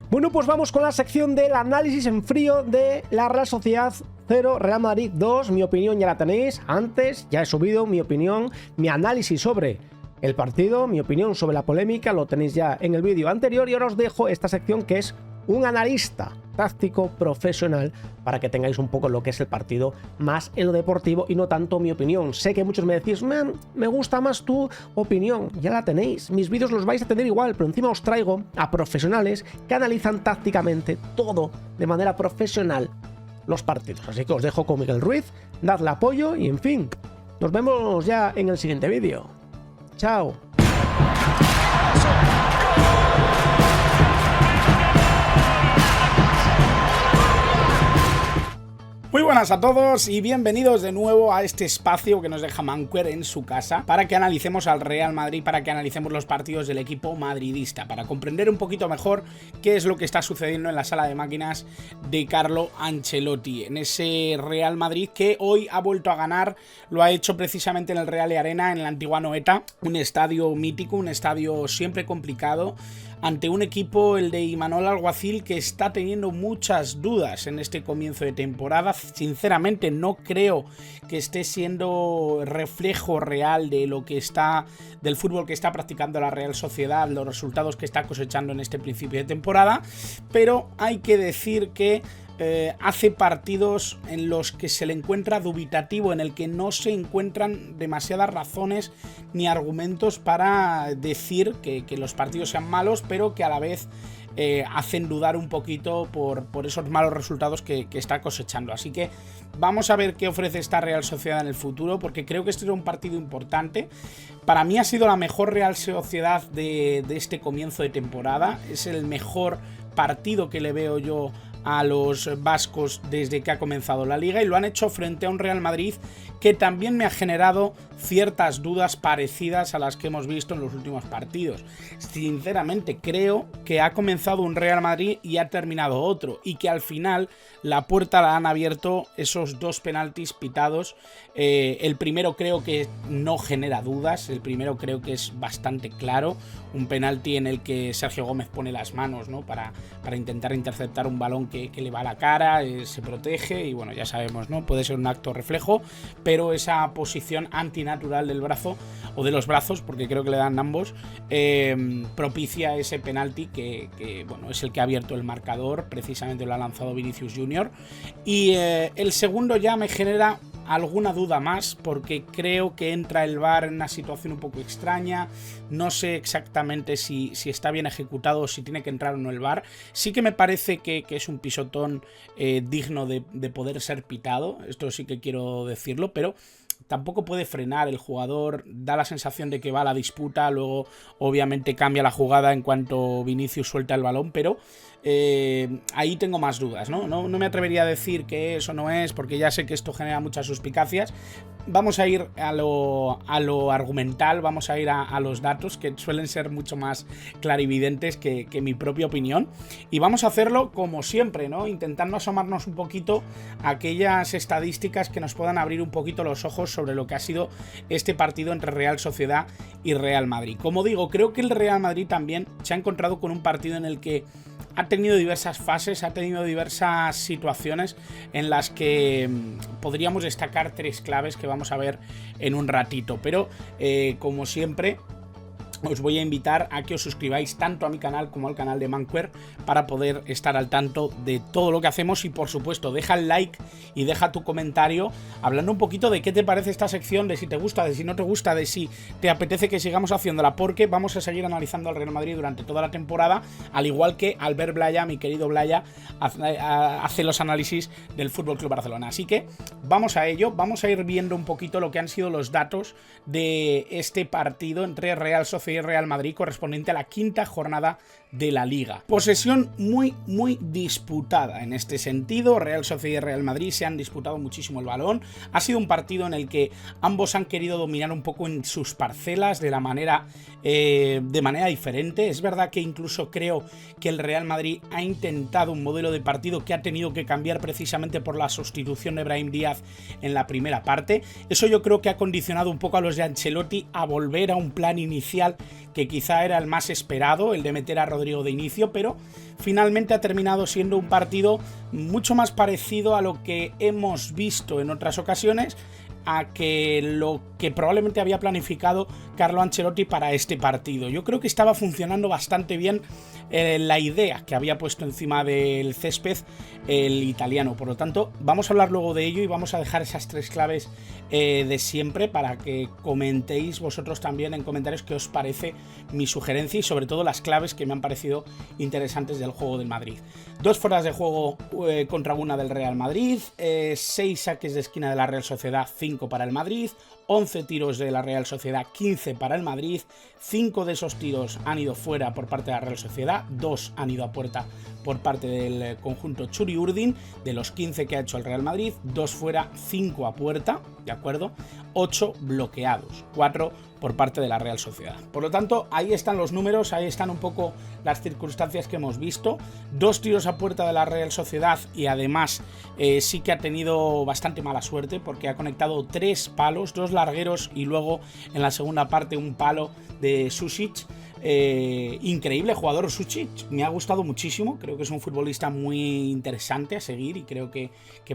Bueno, pues vamos con la sección del análisis en frío de la Real Sociedad 0, Real Madrid 2. Mi opinión ya la tenéis. Antes ya he subido mi opinión, mi análisis sobre el partido, mi opinión sobre la polémica, lo tenéis ya en el vídeo anterior. Y ahora os dejo esta sección que es un analista táctico profesional para que tengáis un poco lo que es el partido más en lo deportivo y no tanto mi opinión. Sé que muchos me decís, me gusta más tu opinión, ya la tenéis, mis vídeos los vais a tener igual, pero encima os traigo a profesionales que analizan tácticamente todo de manera profesional los partidos. Así que os dejo con Miguel Ruiz, dadle apoyo y en fin, nos vemos ya en el siguiente vídeo. Chao. Muy buenas a todos y bienvenidos de nuevo a este espacio que nos deja Manquer en su casa para que analicemos al Real Madrid, para que analicemos los partidos del equipo madridista, para comprender un poquito mejor qué es lo que está sucediendo en la sala de máquinas de Carlo Ancelotti, en ese Real Madrid que hoy ha vuelto a ganar. Lo ha hecho precisamente en el Real Arena, en la antigua Anoeta, un estadio mítico, un estadio siempre complicado, ante un equipo, el de Imanol Alguacil, que está teniendo muchas dudas en este comienzo de temporada. Sinceramente no creo que esté siendo reflejo real de lo que está, del fútbol que está practicando la Real Sociedad, los resultados que está cosechando en este principio de temporada, pero hay que decir que hace partidos en los que se le encuentra dubitativo, en el que no se encuentran demasiadas razones ni argumentos para decir que los partidos sean malos, pero que a la vez hacen dudar un poquito por esos malos resultados que está cosechando. Así que vamos a ver qué ofrece esta Real Sociedad en el futuro, porque creo que este era un partido importante. Para mí ha sido la mejor Real Sociedad de este comienzo de temporada. Es el mejor partido que le veo yo a los vascos desde que ha comenzado la liga, y lo han hecho frente a un Real Madrid que también me ha generado ciertas dudas parecidas a las que hemos visto en los últimos partidos. Sinceramente creo que ha comenzado un Real Madrid y ha terminado otro, y que al final la puerta la han abierto esos dos penaltis pitados. El primero creo que no genera dudas, el primero creo que es bastante claro, un penalti en el que Sergio Gómez pone las manos, ¿no?, para intentar interceptar un balón que le va a la cara, se protege y bueno, ya sabemos, ¿no?, puede ser un acto reflejo, pero esa posición antinatural del brazo, o de los brazos, porque creo que le dan ambos, propicia ese penalti que bueno, es el que ha abierto el marcador. Precisamente lo ha lanzado Vinicius Junior. Y el segundo ya me genera alguna duda más, porque creo que entra el VAR en una situación un poco extraña. No sé exactamente si está bien ejecutado o si tiene que entrar o no el VAR. Sí que me parece que es un pisotón digno de poder ser pitado, esto sí que quiero decirlo, pero tampoco puede frenar. El jugador da la sensación de que va a la disputa, luego obviamente cambia la jugada en cuanto Vinicius suelta el balón, pero ahí tengo más dudas, ¿no? No me atrevería a decir que eso no es, porque ya sé que esto genera muchas suspicacias. Vamos a ir a lo argumental, vamos a ir a los datos, que suelen ser mucho más clarividentes que mi propia opinión, y vamos a hacerlo como siempre, ¿no?, intentando asomarnos un poquito a aquellas estadísticas que nos puedan abrir un poquito los ojos sobre lo que ha sido este partido entre Real Sociedad y Real Madrid. Como digo, creo que el Real Madrid también se ha encontrado con un partido en el que ha tenido diversas fases, ha tenido diversas situaciones en las que podríamos destacar tres claves que vamos a ver en un ratito, pero como siempre os voy a invitar a que os suscribáis tanto a mi canal como al canal de Manquer para poder estar al tanto de todo lo que hacemos, y por supuesto deja el like y deja tu comentario hablando un poquito de qué te parece esta sección, de si te gusta, de si no te gusta, de si te apetece que sigamos haciéndola, porque vamos a seguir analizando al Real Madrid durante toda la temporada, al igual que Albert Blaya, mi querido Blaya, hace los análisis del FC Barcelona. Así que vamos a ello, vamos a ir viendo un poquito lo que han sido los datos de este partido entre Real Sociedad y Real Madrid correspondiente a la quinta jornada de la Liga. Posesión muy disputada en este sentido. Real Sociedad y Real Madrid se han disputado muchísimo el balón. Ha sido un partido en el que ambos han querido dominar un poco en sus parcelas de manera diferente. Es verdad que incluso creo que el Real Madrid ha intentado un modelo de partido que ha tenido que cambiar precisamente por la sustitución de Brahim Díaz en la primera parte. Eso yo creo que ha condicionado un poco a los de Ancelotti a volver a un plan inicial que quizá era el más esperado, el de meter a Rodrigo de inicio, pero finalmente ha terminado siendo un partido mucho más parecido a lo que hemos visto en otras ocasiones, a que lo que probablemente había planificado Carlo Ancelotti para este partido. Yo creo que estaba funcionando bastante bien la idea que había puesto encima del césped el italiano. Por lo tanto, vamos a hablar luego de ello y vamos a dejar esas 3 claves de siempre para que comentéis vosotros también en comentarios qué os parece mi sugerencia y sobre todo las claves que me han parecido interesantes del juego del Madrid. 2 fueras de juego contra 1 del Real Madrid, 6 saques de esquina de la Real Sociedad, 5 para el Madrid, 11 tiros de la Real Sociedad, 15 para el Madrid, 5 de esos tiros han ido fuera por parte de la Real Sociedad, 2 han ido a puerta por parte del conjunto Txuri-Urdin. De los 15 que ha hecho el Real Madrid, 2 fuera, 5 a puerta, ¿de acuerdo? 8 bloqueados, 4 por parte de la Real Sociedad. Por lo tanto, ahí están los números, ahí están un poco las circunstancias que hemos visto. 2 tiros a puerta de la Real Sociedad y además sí que ha tenido bastante mala suerte porque ha conectado 3 palos, 2 largueros y luego en la segunda parte un palo de Sušić. Increíble jugador Sušić, me ha gustado muchísimo, creo que es un futbolista muy interesante a seguir y creo que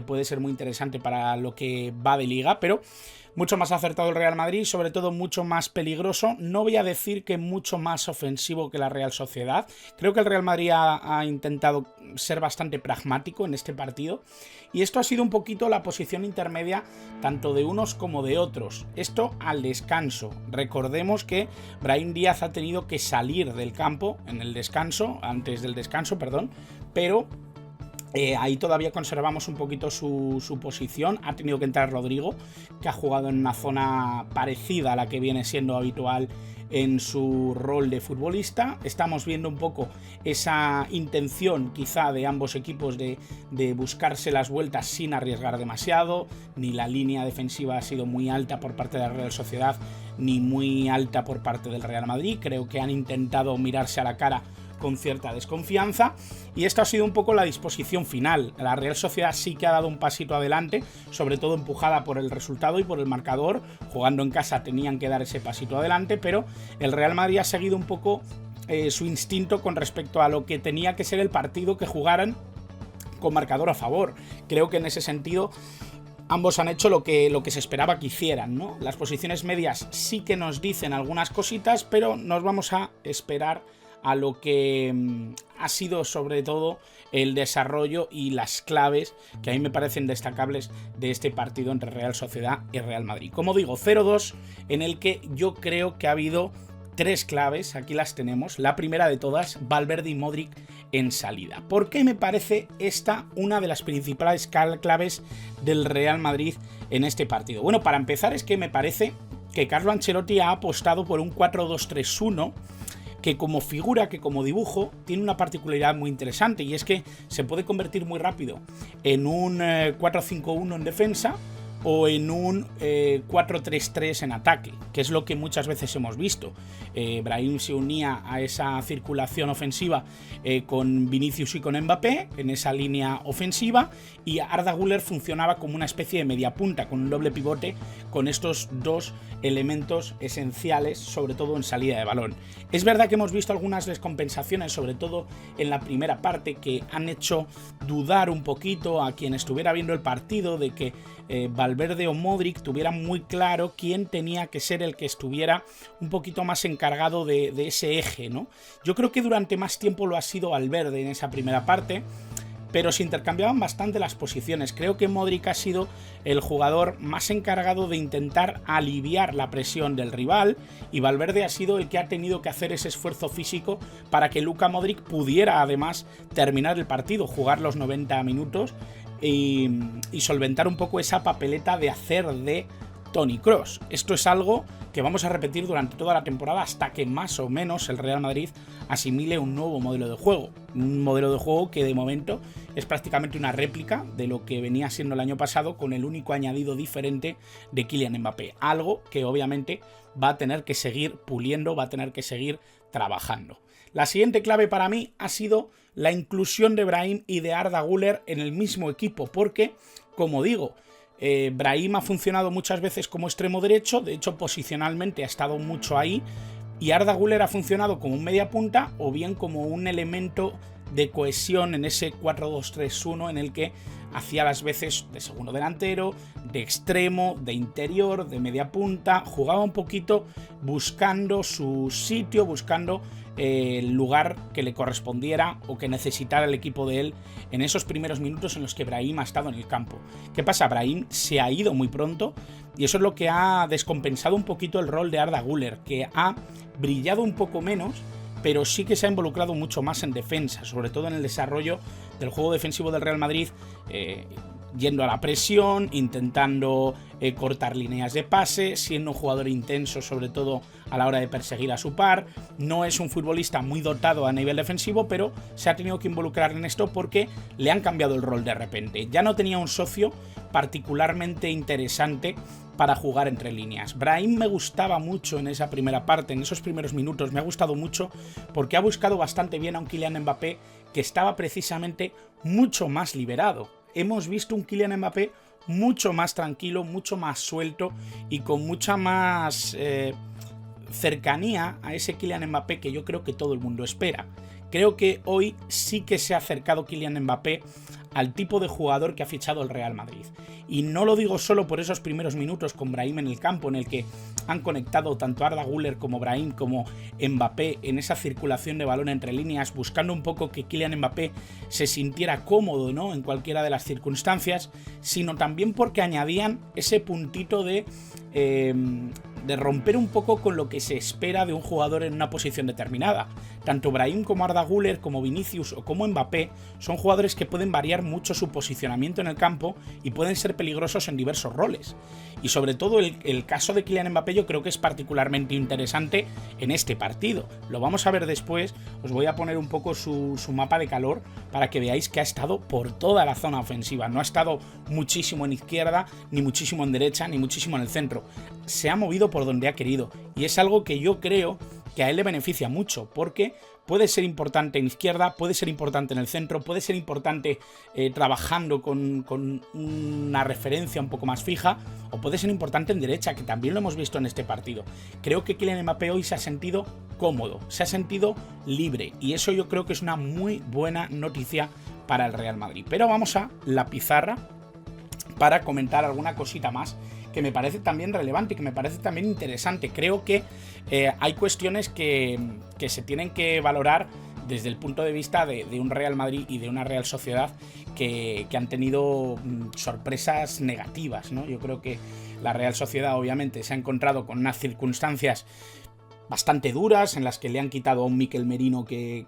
puede ser muy interesante para lo que va de liga, pero mucho más acertado el Real Madrid, sobre todo mucho más peligroso. No voy a decir que mucho más ofensivo que la Real Sociedad. Creo que el Real Madrid ha intentado ser bastante pragmático en este partido. Y esto ha sido un poquito la posición intermedia tanto de unos como de otros. Esto al descanso. Recordemos que Brahim Díaz ha tenido que salir del campo en el descanso, antes del descanso, perdón, pero ahí todavía conservamos un poquito su posición. Ha tenido que entrar Rodrigo, que ha jugado en una zona parecida a la que viene siendo habitual en su rol de futbolista. Estamos viendo un poco esa intención quizá de ambos equipos de buscarse las vueltas sin arriesgar demasiado. Ni la línea defensiva ha sido muy alta por parte de la Real Sociedad ni muy alta por parte del Real Madrid. Creo que han intentado mirarse a la cara con cierta desconfianza y esto ha sido un poco la disposición final. La Real Sociedad sí que ha dado un pasito adelante, sobre todo empujada por el resultado y por el marcador. Jugando en casa tenían que dar ese pasito adelante, pero el Real Madrid ha seguido un poco su instinto con respecto a lo que tenía que ser el partido que jugaran con marcador a favor. Creo que en ese sentido ambos han hecho lo que se esperaba que hicieran, ¿no? Las posiciones medias sí que nos dicen algunas cositas, pero nos vamos a esperar a lo que ha sido sobre todo el desarrollo y las claves que a mí me parecen destacables de este partido entre Real Sociedad y Real Madrid. Como digo, 0-2 en el que yo creo que ha habido 3 claves, aquí las tenemos. La primera de todas, Valverde y Modric en salida. ¿Por qué me parece esta una de las principales claves del Real Madrid en este partido? Bueno, para empezar es que me parece que Carlo Ancelotti ha apostado por un 4-2-3-1 que como figura, que como dibujo, tiene una particularidad muy interesante y es que se puede convertir muy rápido en un 4-5-1 en defensa o en un 4-3-3 en ataque, que es lo que muchas veces hemos visto. Brahim se unía a esa circulación ofensiva con Vinicius y con Mbappé, en esa línea ofensiva, y Arda Güler funcionaba como una especie de media punta, con un doble pivote, con estos 2 elementos esenciales, sobre todo en salida de balón. Es verdad que hemos visto algunas descompensaciones, sobre todo en la primera parte, que han hecho dudar un poquito a quien estuviera viendo el partido de que Valverde o Modric tuvieran muy claro quién tenía que ser el que estuviera un poquito más encargado de ese eje, ¿no? Yo creo que durante más tiempo lo ha sido Valverde en esa primera parte, pero se intercambiaban bastante las posiciones. Creo que Modric ha sido el jugador más encargado de intentar aliviar la presión del rival y Valverde ha sido el que ha tenido que hacer ese esfuerzo físico para que Luka Modric pudiera además terminar el partido, jugar los 90 minutos y solventar un poco esa papeleta de hacer de Toni Kroos. Esto es algo que vamos a repetir durante toda la temporada hasta que más o menos el Real Madrid asimile un nuevo modelo de juego. Un modelo de juego que de momento es prácticamente una réplica de lo que venía siendo el año pasado, con el único añadido diferente de Kylian Mbappé. Algo que obviamente va a tener que seguir puliendo, va a tener que seguir trabajando. La siguiente clave para mí ha sido la inclusión de Brahim y de Arda Güler en el mismo equipo, porque, como digo, Brahim ha funcionado muchas veces como extremo derecho, de hecho posicionalmente ha estado mucho ahí, y Arda Güler ha funcionado como un media punta o bien como un elemento de cohesión en ese 4-2-3-1 en el que hacía las veces de segundo delantero, de extremo, de interior, de media punta, jugaba un poquito buscando su sitio, buscando el lugar que le correspondiera o que necesitara el equipo de él en esos primeros minutos en los que Brahim ha estado en el campo. ¿Qué pasa? Brahim se ha ido muy pronto y eso es lo que ha descompensado un poquito el rol de Arda Güler, que ha brillado un poco menos, pero sí que se ha involucrado mucho más en defensa, sobre todo en el desarrollo del juego defensivo del Real Madrid, yendo a la presión, intentando cortar líneas de pase, siendo un jugador intenso sobre todo a la hora de perseguir a su par. No es un futbolista muy dotado a nivel defensivo, pero se ha tenido que involucrar en esto porque le han cambiado el rol de repente. Ya no tenía un socio particularmente interesante para jugar entre líneas. Brahim me gustaba mucho en esa primera parte, en esos primeros minutos, me ha gustado mucho porque ha buscado bastante bien a un Kylian Mbappé que estaba precisamente mucho más liberado. Hemos visto un Kylian Mbappé mucho más tranquilo, mucho más suelto y con mucha más cercanía a ese Kylian Mbappé que yo creo que todo el mundo espera. Creo que hoy sí que se ha acercado Kylian Mbappé al tipo de jugador que ha fichado el Real Madrid. Y no lo digo solo por esos primeros minutos con Brahim en el campo, en el que han conectado tanto Arda Güler como Brahim como Mbappé en esa circulación de balón entre líneas, buscando un poco que Kylian Mbappé se sintiera cómodo, ¿no?, en cualquiera de las circunstancias, sino también porque añadían ese puntito de romper un poco con lo que se espera de un jugador en una posición determinada. Tanto Brahim como Arda Güler, como Vinicius o como Mbappé son jugadores que pueden variar mucho su posicionamiento en el campo y pueden ser peligrosos en diversos roles. Y sobre todo el caso de Kylian Mbappé yo creo que es particularmente interesante en este partido. Lo vamos a ver después, os voy a poner un poco su mapa de calor para que veáis que ha estado por toda la zona ofensiva. No ha estado muchísimo en izquierda, ni muchísimo en derecha, ni muchísimo en el centro. Se ha movido por donde ha querido y es algo que yo creo que a él le beneficia mucho porque puede ser importante en izquierda, puede ser importante en el centro, puede ser importante trabajando con una referencia un poco más fija, o puede ser importante en derecha, que también lo hemos visto en este partido. Creo que Kylian Mbappé hoy se ha sentido cómodo, se ha sentido libre y eso yo creo que es una muy buena noticia para el Real Madrid. Pero vamos a la pizarra para comentar alguna cosita más que me parece también relevante y que me parece también interesante. Creo que hay cuestiones que se tienen que valorar desde el punto de vista de un Real Madrid y de una Real Sociedad que han tenido sorpresas negativas, ¿no? Yo creo que la Real Sociedad obviamente se ha encontrado con unas circunstancias bastante duras en las que le han quitado a un Mikel Merino que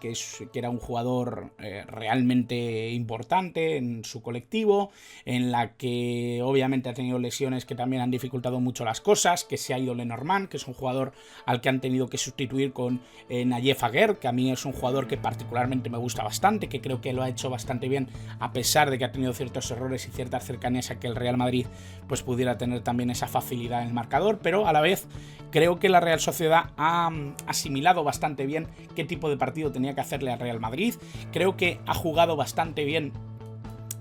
era un jugador realmente importante en su colectivo, en la que obviamente ha tenido lesiones que también han dificultado mucho las cosas, que se ha ido Lenormand, que es un jugador al que han tenido que sustituir con Nayef Aguer, que a mí es un jugador que particularmente me gusta bastante, que creo que lo ha hecho bastante bien a pesar de que ha tenido ciertos errores y ciertas cercanías a que el Real Madrid pues pudiera tener también esa facilidad en el marcador, pero a la vez creo que la Real Sociedad ha asimilado bastante bien qué tipo de partido tenía que hacerle al Real Madrid. Creo que ha jugado bastante bien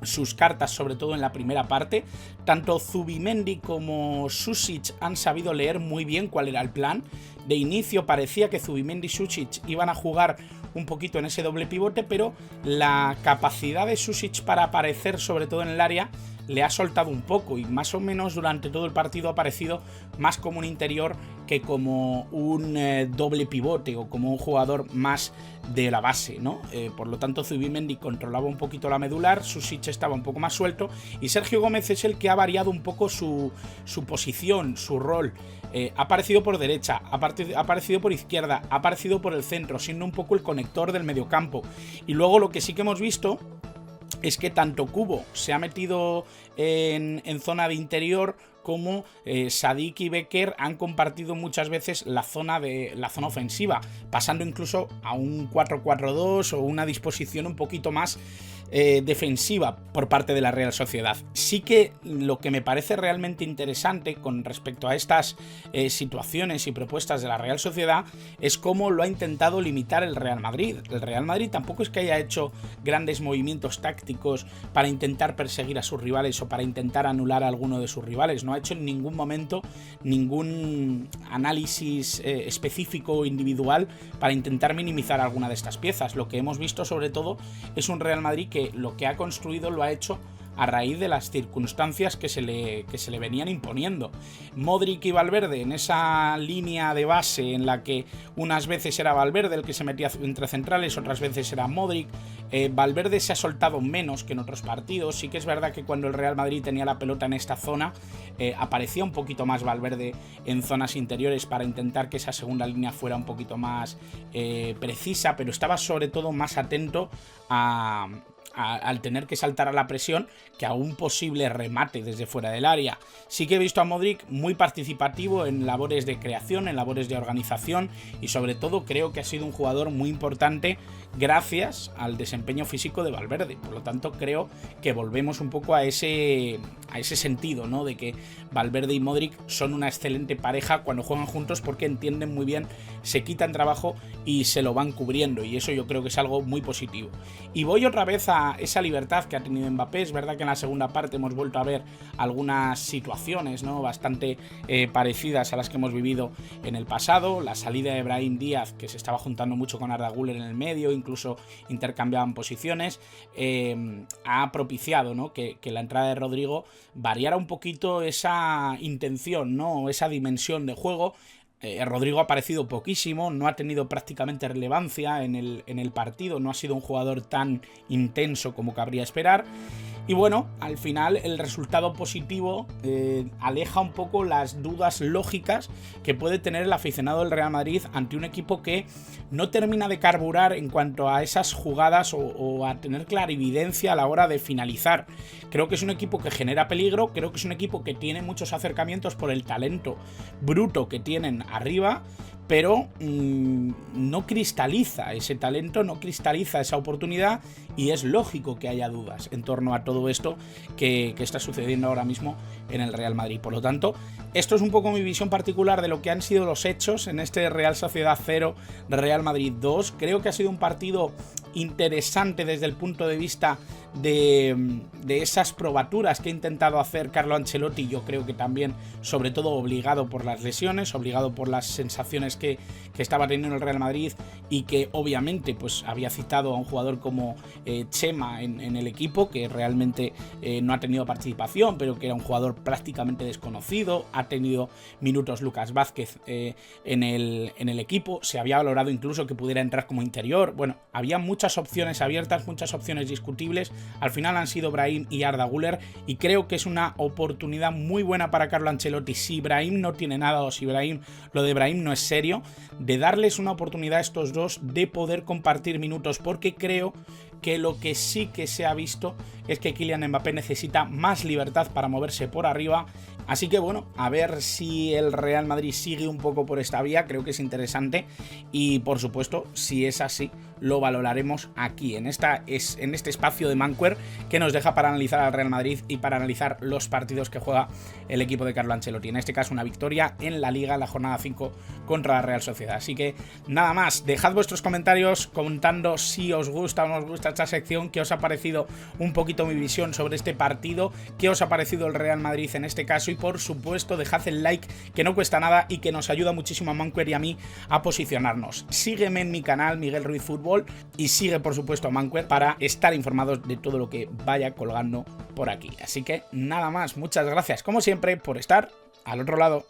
sus cartas, sobre todo en la primera parte. Tanto Zubimendi como Sušić han sabido leer muy bien cuál era el plan. De inicio parecía que Zubimendi y Sušić iban a jugar un poquito en ese doble pivote, pero la capacidad de Sušić para aparecer, sobre todo en el área, le ha soltado un poco y más o menos durante todo el partido ha aparecido más como un interior que como un doble pivote o como un jugador más de la base, ¿no? Por lo tanto Zubimendi controlaba un poquito la medular, Sušić estaba un poco más suelto y Sergio Gómez es el que ha variado un poco su posición, su rol. Ha aparecido por derecha, ha aparecido por izquierda, ha aparecido por el centro, siendo un poco el conector del mediocampo. Y luego lo que sí que hemos visto es que tanto Kubo se ha metido en zona de interior como Sadik y Becker han compartido muchas veces la zona ofensiva, pasando incluso a un 4-4-2 o una disposición un poquito más defensiva por parte de la Real Sociedad. Sí que lo que me parece realmente interesante con respecto a estas situaciones y propuestas de la Real Sociedad es cómo lo ha intentado limitar el Real Madrid. El Real Madrid tampoco es que haya hecho grandes movimientos tácticos para intentar perseguir a sus rivales o para intentar anular a alguno de sus rivales, no no ha hecho en ningún momento ningún análisis específico o individual para intentar minimizar alguna de estas piezas. Lo que hemos visto sobre todo es un Real Madrid que lo que ha construido lo ha hecho a raíz de las circunstancias que se le venían imponiendo. Modric y Valverde en esa línea de base en la que unas veces era Valverde el que se metía entre centrales, otras veces era Modric. Valverde se ha soltado menos que en otros partidos. Sí que es verdad que cuando el Real Madrid tenía la pelota en esta zona, aparecía un poquito más Valverde en zonas interiores para intentar que esa segunda línea fuera un poquito más precisa, pero estaba sobre todo más atento al tener que saltar a la presión que a un posible remate desde fuera del área. Sí que he visto a Modric muy participativo en labores de creación, en labores de organización, y sobre todo creo que ha sido un jugador muy importante gracias al desempeño físico de Valverde. Por lo tanto, creo que volvemos un poco a ese sentido, ¿no? De que Valverde y Modric son una excelente pareja cuando juegan juntos, porque entienden muy bien, se quitan trabajo y se lo van cubriendo, y eso yo creo que es algo muy positivo. Y voy otra vez a esa libertad que ha tenido Mbappé. Es verdad que en la segunda parte hemos vuelto a ver algunas situaciones, ¿no?, bastante parecidas a las que hemos vivido en el pasado. La salida de Brahim Díaz, que se estaba juntando mucho con Arda Güler en el medio, incluso intercambiaban posiciones, ha propiciado, ¿no?, que la entrada de Rodrigo variara un poquito esa intención, ¿no?, esa dimensión de juego. Rodrigo ha aparecido poquísimo, no ha tenido prácticamente relevancia en el partido, no ha sido un jugador tan intenso como cabría esperar. Y bueno, al final el resultado positivo aleja un poco las dudas lógicas que puede tener el aficionado del Real Madrid ante un equipo que no termina de carburar en cuanto a esas jugadas o a tener clarividencia a la hora de finalizar. Creo que es un equipo que genera peligro, creo que es un equipo que tiene muchos acercamientos por el talento bruto que tienen arriba, pero no cristaliza ese talento, no cristaliza esa oportunidad, y es lógico que haya dudas en torno a todo esto que está sucediendo ahora mismo en el Real Madrid. Por lo tanto, esto es un poco mi visión particular de lo que han sido los hechos en este Real Sociedad 0, Real Madrid 2. Creo que ha sido un partido interesante desde el punto de vista de esas probaturas que ha intentado hacer Carlo Ancelotti. Yo creo que también, sobre todo, obligado por las lesiones, obligado por las sensaciones que estaba teniendo el Real Madrid, y que obviamente pues había citado a un jugador como Chema en el equipo, que realmente no ha tenido participación, pero que era un jugador prácticamente desconocido. Ha tenido minutos Lucas Vázquez en el equipo, se había valorado incluso que pudiera entrar como interior. Bueno, había muchas opciones abiertas, muchas opciones discutibles. Al final han sido Brahim y Arda Güler, y creo que es una oportunidad muy buena para Carlo Ancelotti, si Brahim no tiene nada, o si lo de Brahim no es serio, de darles una oportunidad a estos dos de poder compartir minutos, porque creo que lo que sí que se ha visto es que Kylian Mbappé necesita más libertad para moverse por arriba. Así que bueno, a ver si el Real Madrid sigue un poco por esta vía, creo que es interesante, y por supuesto, si es así, lo valoraremos aquí, en este espacio de Manquer, que nos deja para analizar al Real Madrid y para analizar los partidos que juega el equipo de Carlo Ancelotti. En este caso, una victoria en la Liga, en la jornada 5 contra la Real Sociedad. Así que nada más, dejad vuestros comentarios contando si os gusta o no os gusta esta sección, qué os ha parecido un poquito mi visión sobre este partido, qué os ha parecido el Real Madrid en este caso, y por supuesto dejad el like, que no cuesta nada y que nos ayuda muchísimo a Manquer y a mí a posicionarnos. Sígueme en mi canal, Miguel Ruiz Fútbol, y sigue por supuesto a Manquer para estar informados de todo lo que vaya colgando por aquí. Así que nada más, muchas gracias como siempre por estar al otro lado.